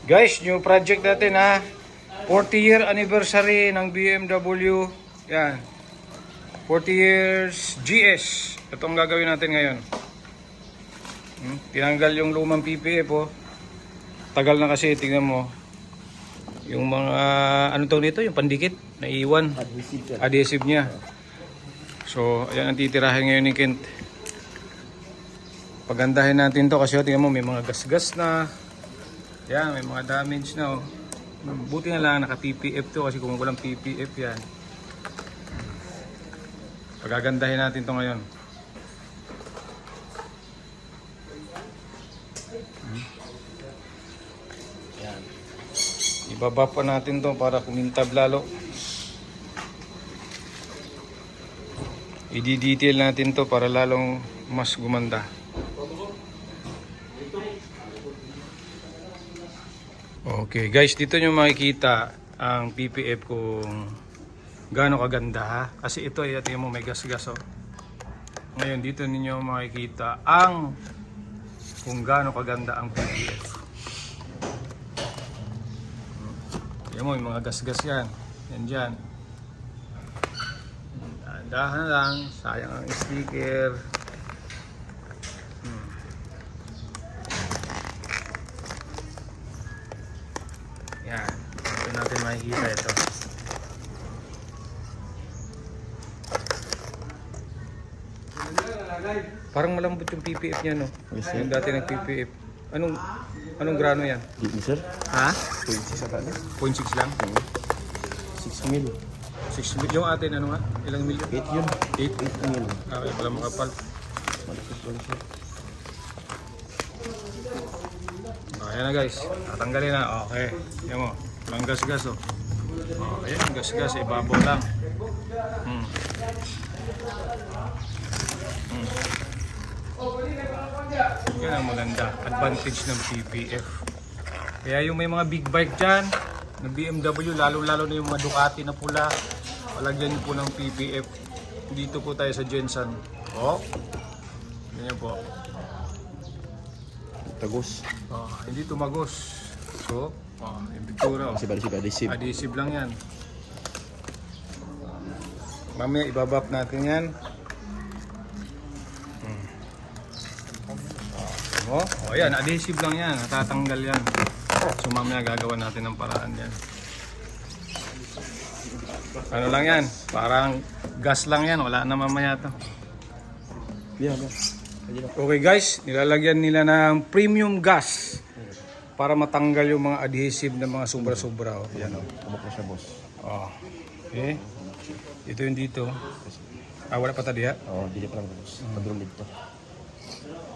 Guys, new project natin ha. 40-year anniversary ng BMW. Yan. 40 years GS. Ito ang gagawin natin ngayon. Tinanggal yung lumang PPF oh. Tagal na kasi, tingnan mo. Yung mga, ano tawag nito? Yung pandikit, naiiwan. Adhesive niya. So, ayan ang titirahin ngayon ni Kent. Pagandahin natin to kasi tingnan mo, may mga gas-gas na. Yan, may mga damage na oh. Buti na lang naka-PPF to kasi kung walang PPF yan. Pagagandahin natin to ngayon. Yan. Ibaba pa natin to para kumintab lalo. I-detail natin to para lalong mas gumanda. Okay guys, dito nyo makikita ang PPF kung gaano kaganda ha. Kasi ito ay tingnan mo may gas-gas oh. Ngayon dito ninyo makikita ang kung gaano kaganda ang PPF. Tingnan mo yung mga gas-gas yan. Yan dyan. Dahan lang, sayang ang sticker. Yan, ito natin makikita ito. Parang malambot yung PPF niya no. Yes, Yung dati ng PPF. Anong grano yan? Di sir? Ha? 26 sa tali. 0.6 lang? 6 mil. 6 mil. Yung atin ano nga? Ilang mil yun? 8 yun. 8? 8 mil. Kaya pala makapal. Malapit lang siya. Ayan na guys. Tatanggalin na. Okay. Yan mo. Walang gas-gas oh. Okay. Yung gas-gas. Ibabaw lang. Yan ang maganda. Advantage ng PPF. Kaya yung may mga big bike dyan, ng BMW, lalo-lalo na yung mga Ducati na pula, palagyan nyo po ng PPF. Dito po tayo sa Jensen. Oh. Ganyan po. Tagos. Oh, hindi tumagos. So, yung pictura. Kasi balik siya adhesive. Adhesive lang yan. Mamaya ibabap natin yan. Oh, yan, adhesive lang yan. Natatanggal yan. So mamaya gagawa natin ng paraan yan. Ano lang yan? Parang gas lang yan. Wala na mamaya to. Yeah. Okay guys, nilalagyan nila ng premium gas para matanggal yung mga adhesive na mga sobra-sobra. Oh. Yan oh. Kumok na siya, boss. Oh. Okay. Ito yung dito. Wala pa tadi ha? Oo, dili pa lang, boss. Padrulid to.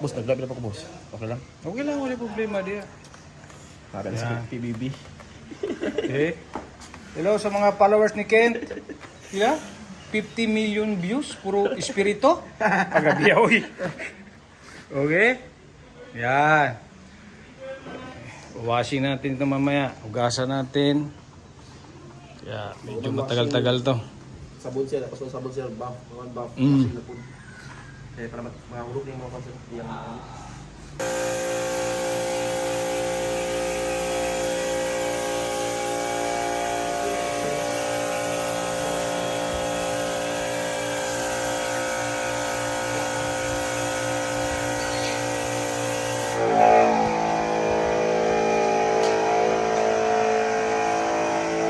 Boss, naglabi na pa ko, boss. Okay lang? Okay lang, wala problema diya. Para Yeah. sa PBB. Okay. Hello sa mga followers ni Kent. Sila? 50 million views, puro espirito. Pagabiyaw. Okay? Yan. Washing natin ito mamaya. Ugasan natin. Kaya medyo matagal-tagal to. Sabon siya, tapos sabon siya, buff. Buff. Eh, para mahulog yung mga konsen.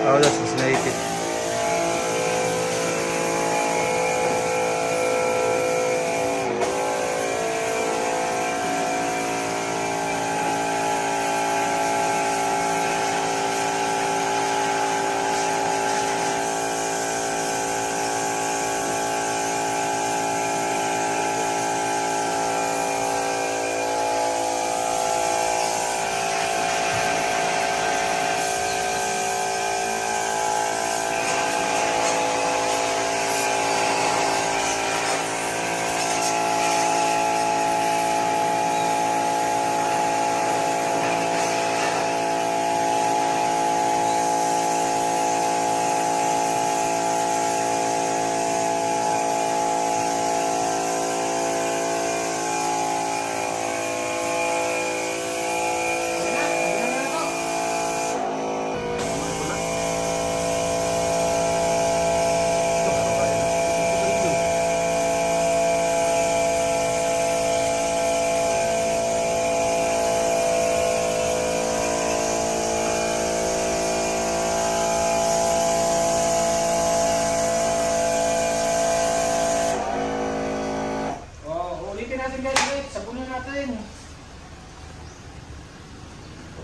Oh, that's just naked.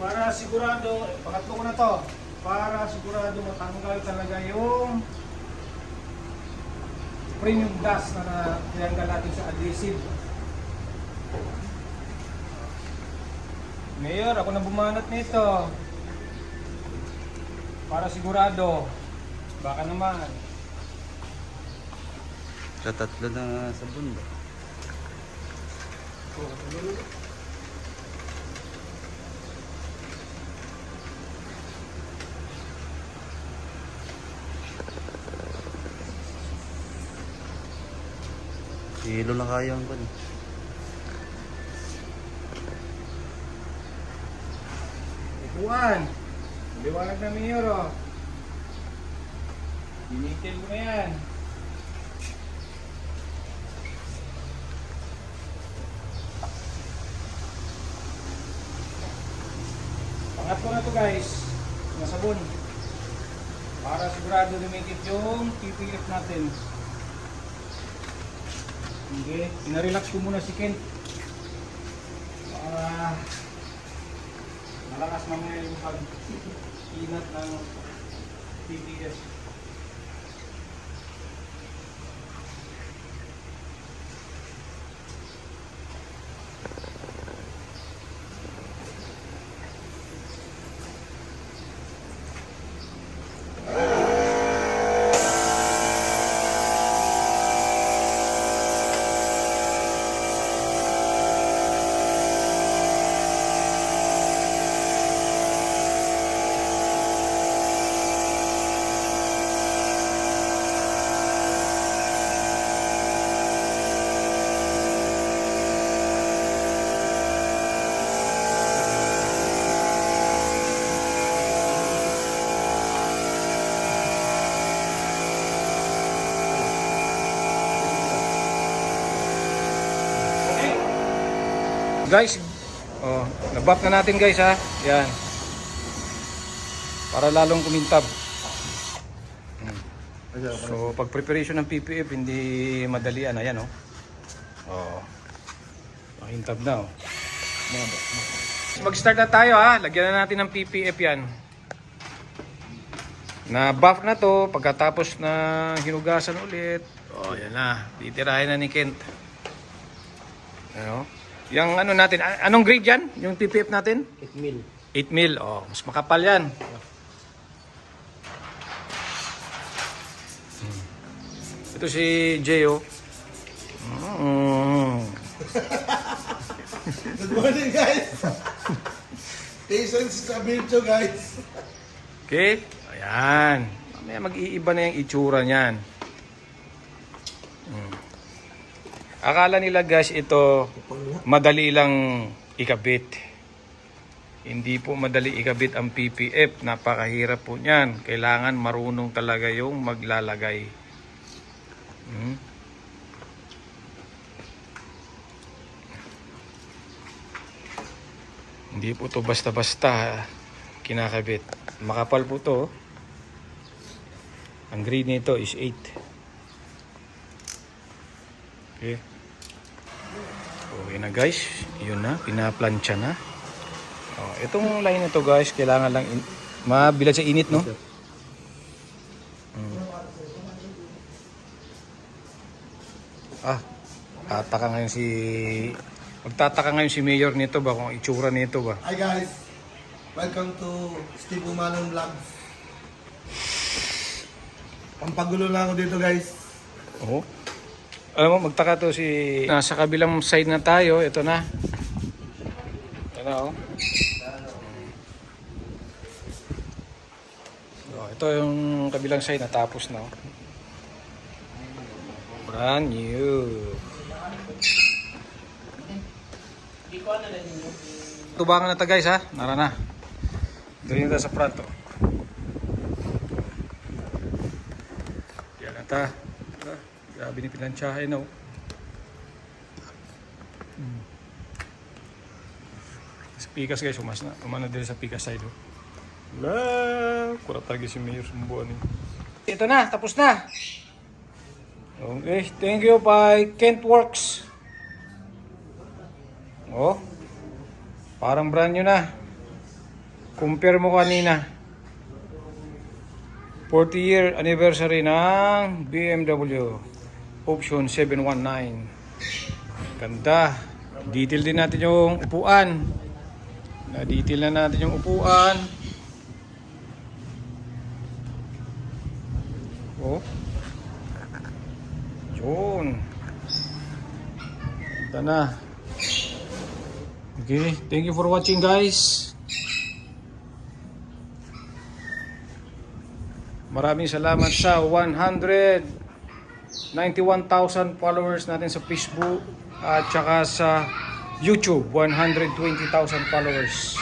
para sigurado, pangatlo ko na to, para sigurado matanggal talaga yung premium dust na tinanggal natin sa adhesive. Mayor, ako na bumanat nito. Para sigurado. Baka naman. Sa tatlo na sabon ba? Kilo lang kaya ang pan. Ikuan. Liwanag na Mayor, oh. Binitil ko na yan. Pangatlo na to guys, na sabon. Para sigurado lumikit yung PPF natin. Okay, pinarelax ko muna si Kent. Para malakas mamaya yung pag-inat ng PPF. Guys, oh, na-buff na natin guys ha. Yan. Para lalong kumintab. So, pag preparation ng PPF hindi madalian, ayan oh. Oh. Makintab na oh. Mag-start na tayo ha. Lagyan na natin ng PPF yan. Na-buff na to pagkatapos na hinugasan ulit. Oh, yan na. Titirahin na ni Kent. Ano? Yung ano natin, anong grade yan? Yung PPF natin? 8 mil. 8 mil. Oh, mas makapal yan. Ito si Jay, oh. Good morning, guys! Patience sa video, guys! Okay? Ayan. Mamaya mag-iiba na yung itsura niyan. Akala nila guys ito madali lang ikabit. Hindi po madali ikabit ang PPF. Napakahirap po niyan. Kailangan marunong talaga yung maglalagay. Hindi po to basta-basta kinakabit. Makapal po to. Ang grade nito is 8. Okay. Okay na guys, yun na, pinaplansya na. Oh, itong line na to guys, kailangan lang mabilad sa init, no? Magtataka ngayon si Mayor nito ba kung itsura nito ba. Hi, guys! Welcome to Steve Umanong Vlog. Pampagulo na ako dito, guys. Oh. Alam mo, magtaka to si... Nasa kabilang side na tayo, ito na. Ito na, oh. Oh, ito yung kabilang side, natapos na, oh. Brand new. Tubangan na ta guys ha, nara na. Dali na ta sa front, oh. Yan na ta. Grabe ni pinansyahe na, oh. Sa pikas guys, umano din sa pikas side, oh. Kurap talaga si Mayor sumbuan eh. Ito na, tapos na. Okay, thank you by Kent Works. Oh, parang brand new na. Compare mo kanina. 40-year anniversary ng BMW Option 719. Ganda. Detail din natin yung upuan. Na-detail na natin yung upuan. Oh. Yun. Ganda na. Okay. Thank you for watching, guys. Maraming salamat sa 191,000 followers natin sa Facebook at saka sa YouTube, 120,000 followers.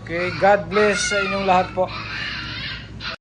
Okay, God bless sa inyong lahat po.